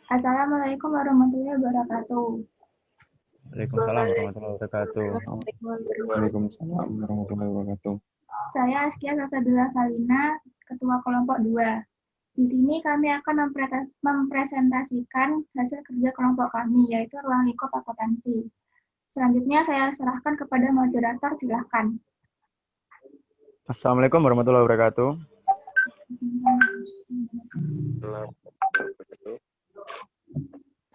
Assalamualaikum warahmatullahi wabarakatuh. Waalaikumsalam warahmatullahi wabarakatuh. Waalaikumsalam warahmatullahi wabarakatuh. Saya Askia Salsabila Valina, Ketua Kelompok 2. Di sini kami akan mempresentasikan hasil kerja kelompok kami, yaitu ruang lingkup akuntansi. Selanjutnya saya serahkan kepada moderator, silahkan. Assalamualaikum warahmatullahi wabarakatuh.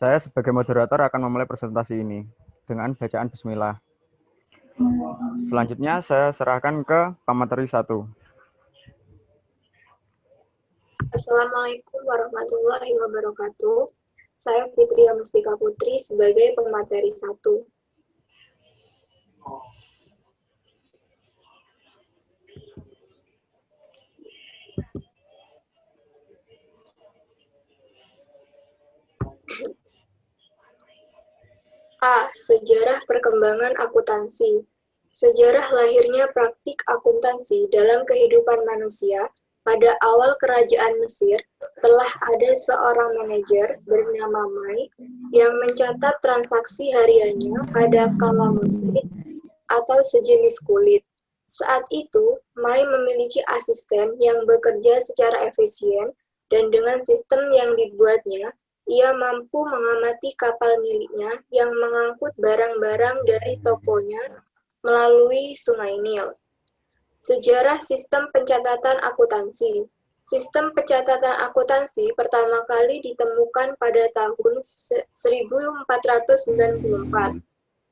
Saya sebagai moderator akan memulai presentasi ini dengan bacaan bismillah. Selanjutnya saya serahkan ke pemateri 1. Assalamualaikum warahmatullahi wabarakatuh. Saya Fitria Mustika Putri sebagai pemateri 1. A. Sejarah perkembangan akuntansi. Sejarah lahirnya praktik akuntansi dalam kehidupan manusia. Pada awal kerajaan Mesir, telah ada seorang manajer bernama Mai yang mencatat transaksi hariannya pada kalamusit atau sejenis kulit. Saat itu, Mai memiliki asisten yang bekerja secara efisien dan dengan sistem yang dibuatnya, ia mampu mengamati kapal miliknya yang mengangkut barang-barang dari tokonya melalui Sungai Nil. Sejarah sistem pencatatan akuntansi. Sistem pencatatan akuntansi pertama kali ditemukan pada tahun 1494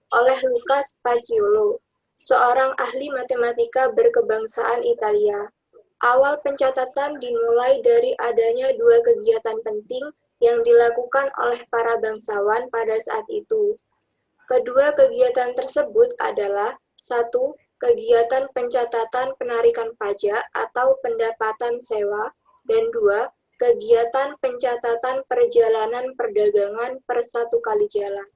oleh Lucas Paciolo, seorang ahli matematika berkebangsaan Italia. Awal pencatatan dimulai dari adanya dua kegiatan penting yang dilakukan oleh para bangsawan pada saat itu. Kedua kegiatan tersebut adalah: 1. Kegiatan pencatatan penarikan pajak atau pendapatan sewa, dan 2. Kegiatan pencatatan perjalanan perdagangan per satu kali jalan.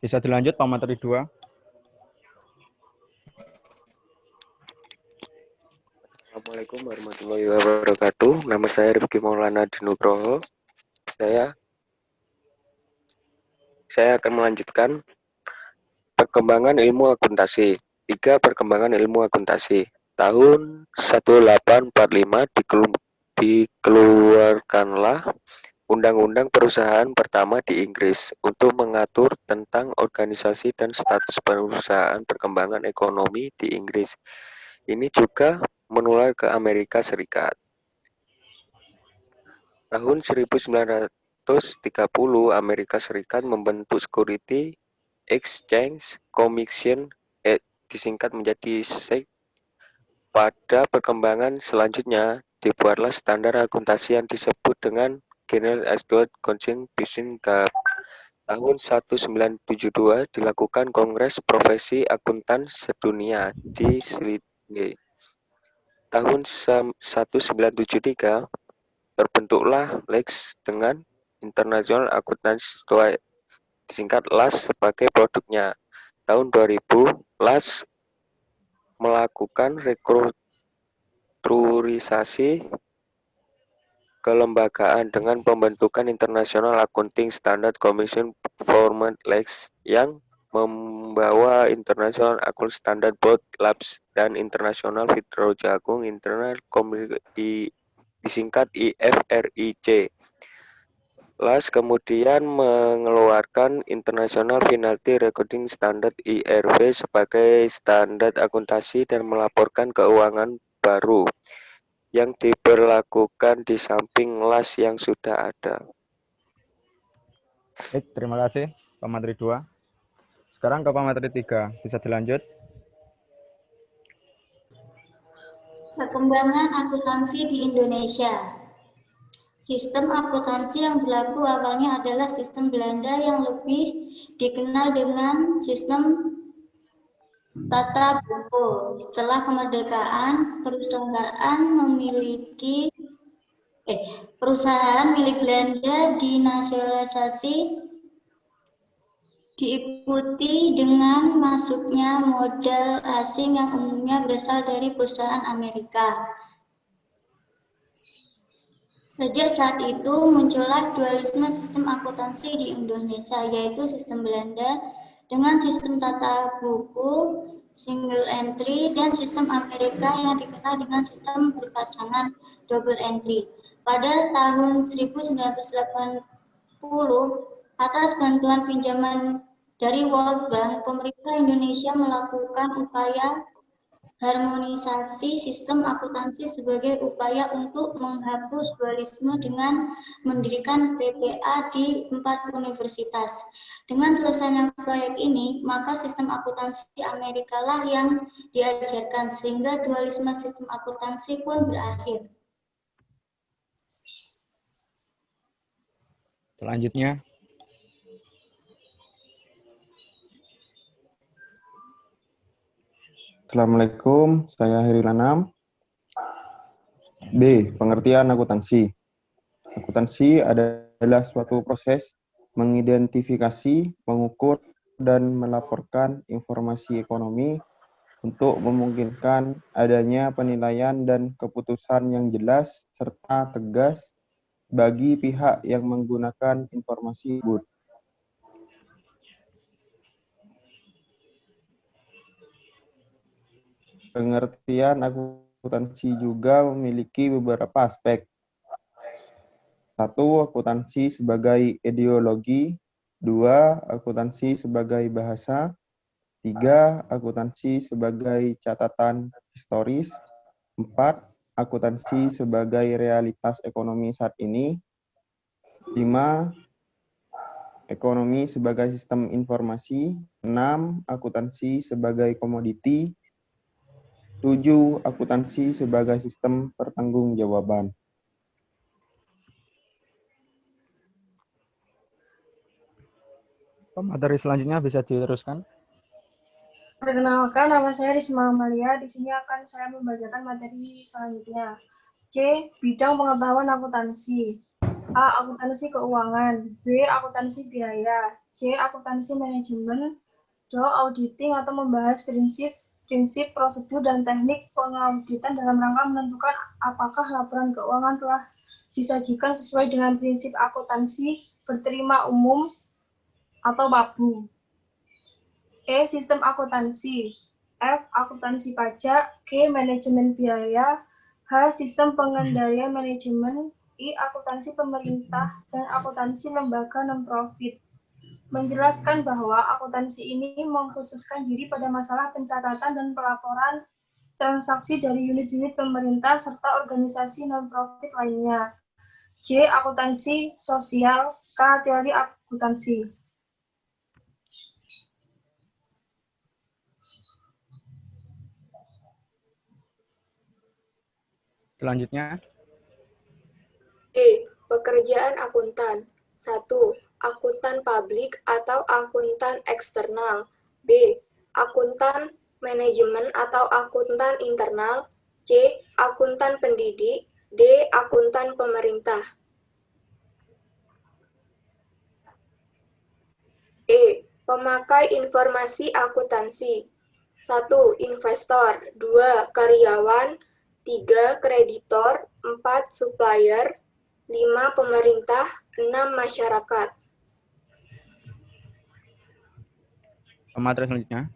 Bisa dilanjut pemateri 2. Assalamualaikum warahmatullahi wabarakatuh. Nama saya Rifki Maulana Dinugroho. Saya akan melanjutkan perkembangan ilmu akuntansi. 3. Perkembangan ilmu akuntansi. Tahun 1845 dikeluarkanlah Undang-Undang Perusahaan pertama di Inggris untuk mengatur tentang organisasi dan status perusahaan perkembangan ekonomi di Inggris. Ini juga menular ke Amerika Serikat. Tahun 1930, Amerika Serikat membentuk Security Exchange Commission, disingkat menjadi SEC. Pada perkembangan selanjutnya, dibuatlah standar akuntansi yang disebut dengan General Association Council Business Group. Tahun 1972 dilakukan Kongres Profesi Akuntan Sedunia di Sydney. Tahun 1973 terbentuklah LAS dengan International Accountancy Society, disingkat LAS sebagai produknya. Tahun 2000, LAS melakukan restrukturisasi kelembagaan dengan pembentukan International Accounting Standard Commission Format LAS yang membawa International Accounting Standard Board (LABS) dan International Federal Jagung Internal Committee, disingkat IFRIC. LAS kemudian mengeluarkan International Financial Recording Standard (IRV) sebagai standar akuntansi dan melaporkan keuangan baru yang diberlakukan di samping LAS yang sudah ada. Baik, terima kasih pemateri 2. Sekarang ke pemateri 3. Bisa dilanjut? Perkembangan akuntansi di Indonesia. Sistem akuntansi yang berlaku awalnya adalah sistem Belanda yang lebih dikenal dengan sistem tata buku. Setelah kemerdekaan, perusahaan milik Belanda dinasionalisasi diikuti dengan masuknya modal asing yang umumnya berasal dari perusahaan Amerika. Sejak saat itu muncullah dualisme sistem akuntansi di Indonesia, yaitu sistem Belanda dengan sistem tata buku single entry dan sistem Amerika yang dikenal dengan sistem berpasangan double entry. Pada tahun 1980, atas bantuan pinjaman dari World Bank, pemerintah Indonesia melakukan upaya harmonisasi sistem akuntansi sebagai upaya untuk menghapus dualisme dengan mendirikan PPA di 4 universitas. Dengan selesainya proyek ini, maka sistem akuntansi Amerika lah yang diajarkan, sehingga dualisme sistem akuntansi pun berakhir. Selanjutnya, Assalamualaikum, saya Heri Lanam. B. Pengertian akuntansi. Akuntansi adalah suatu proses mengidentifikasi, mengukur, dan melaporkan informasi ekonomi untuk memungkinkan adanya penilaian dan keputusan yang jelas serta tegas bagi pihak yang menggunakan informasi tersebut. Pengertian akuntansi juga memiliki beberapa aspek. 1. Akuntansi sebagai ideologi. 2. Akuntansi sebagai bahasa. 3. Akuntansi sebagai catatan historis. 4. Akuntansi sebagai realitas ekonomi saat ini. 5. Ekonomi sebagai sistem informasi. 6. Akuntansi sebagai komoditi. 7. Akuntansi sebagai sistem pertanggungjawaban. Materi selanjutnya bisa diteruskan. Perkenalkan, nama saya Risma Amalia. Di sini akan saya membacakan materi selanjutnya. C. Bidang pengetahuan akuntansi. A. Akuntansi keuangan. B. Akuntansi biaya. C. Akuntansi manajemen. D. Auditing atau membahas prinsip, prosedur, dan teknik pengauditan dalam rangka menentukan apakah laporan keuangan telah disajikan sesuai dengan prinsip akuntansi berterima umum atau BABU. E. Sistem akuntansi. F. Akuntansi pajak. G. Manajemen biaya. H. Sistem pengendalian manajemen. I. Akuntansi pemerintah dan akuntansi lembaga non-profit. Menjelaskan bahwa akuntansi ini mengkhususkan diri pada masalah pencatatan dan pelaporan transaksi dari unit-unit pemerintah serta organisasi non-profit lainnya. J. Akuntansi sosial. K. Teori akuntansi. Selanjutnya, D. Pekerjaan akuntan. 1. Akuntan publik atau akuntan eksternal. B. Akuntan manajemen atau akuntan internal. C. Akuntan pendidik. D. Akuntan pemerintah. E. Pemakai informasi akuntansi. 1. Investor. 2. Karyawan. 3. Kreditor. 4. Supplier. 5. Pemerintah. 6. Masyarakat. materi selanjutnya.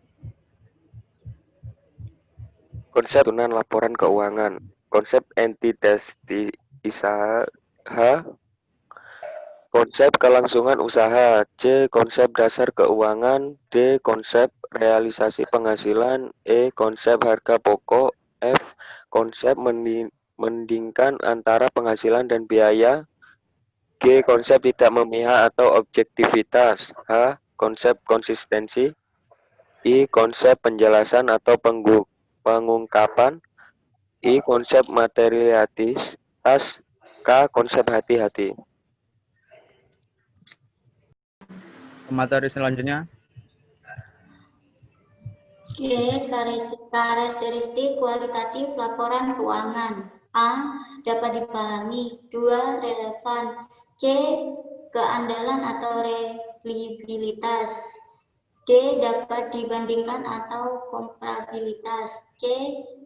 Konsep turunan laporan keuangan. Konsep entitas usaha. Konsep kelangsungan usaha. C. Konsep dasar keuangan. D. Konsep realisasi penghasilan. E. Konsep harga pokok. F. Konsep mendingkan antara penghasilan dan biaya. G. Konsep tidak memihak atau objektivitas. H. Konsep konsistensi. I. Konsep penjelasan atau pengungkapan. I. Konsep materialitas. K. Konsep hati-hati. Materi selanjutnya. G. Karakteristik kualitatif laporan keuangan. A. Dapat dipahami. 2. Relevan. C. Keandalan atau reliabilitas. D. Dapat dibandingkan atau komparabilitas. C.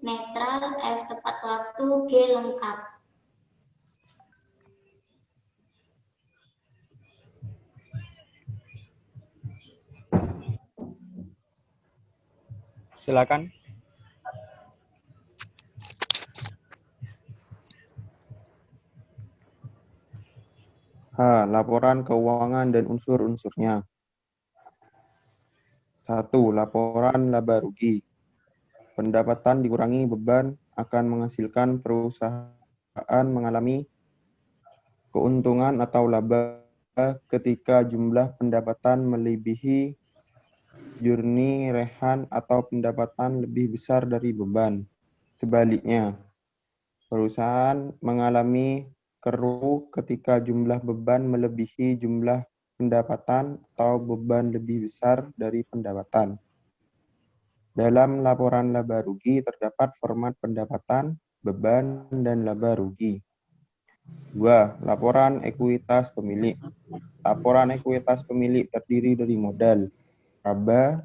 Netral. F. Tepat waktu. G. Lengkap. Silakan. H. Laporan keuangan dan unsur-unsurnya. 1. Laporan laba rugi. Pendapatan dikurangi beban akan menghasilkan perusahaan mengalami keuntungan atau laba ketika jumlah pendapatan melebihi jurni rehan atau pendapatan lebih besar dari beban. Sebaliknya, perusahaan mengalami keruh ketika jumlah beban melebihi jumlah pendapatan atau beban lebih besar dari pendapatan. Dalam laporan laba rugi terdapat format pendapatan, beban, dan laba rugi. 2. Laporan ekuitas pemilik. Laporan ekuitas pemilik terdiri dari modal, laba,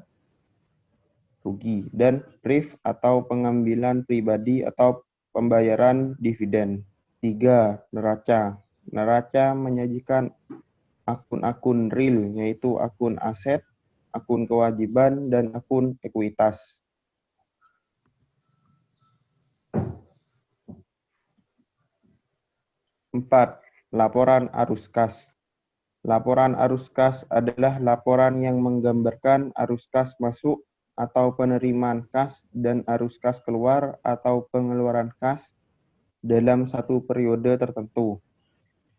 rugi, dan pref atau pengambilan pribadi atau pembayaran dividen. 3. Neraca. Neraca menyajikan akun-akun real, yaitu akun aset, akun kewajiban, dan akun ekuitas. 4. Laporan arus kas. Laporan arus kas adalah laporan yang menggambarkan arus kas masuk atau penerimaan kas dan arus kas keluar atau pengeluaran kas dalam satu periode tertentu.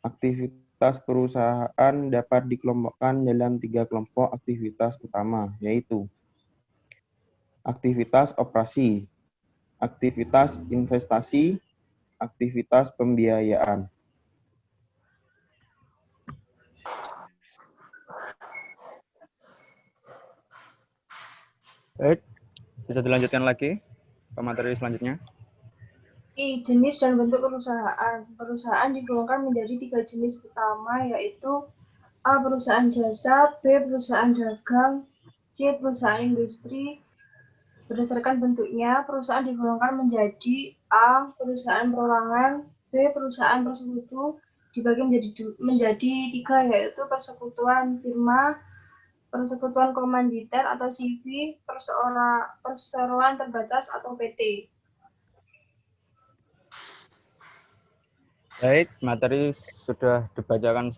Aktivitas perusahaan dapat dikelompokkan dalam 3 kelompok aktivitas utama, yaitu aktivitas operasi, aktivitas investasi, aktivitas pembiayaan. Baik, bisa dilanjutkan lagi ke materi selanjutnya. I. Jenis dan bentuk perusahaan. Perusahaan digolongkan menjadi 3 jenis utama, yaitu A. Perusahaan jasa, B. Perusahaan dagang, C. Perusahaan industri. Berdasarkan bentuknya, perusahaan digolongkan menjadi A. Perusahaan perorangan, B. Perusahaan persekutu, dibagi menjadi 3, yaitu persekutuan firma, persekutuan komanditer atau CV, perseroan terbatas atau PT. Baik, materi sudah dibacakan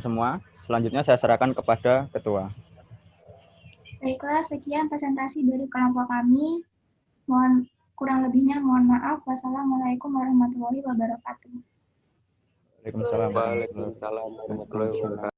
semua. Selanjutnya saya serahkan kepada ketua. Baiklah, sekian presentasi dari kelompok kami. Kurang lebihnya mohon maaf. Wassalamualaikum warahmatullahi wabarakatuh. Waalaikumsalam. Waalaikumsalam warahmatullahi wabarakatuh.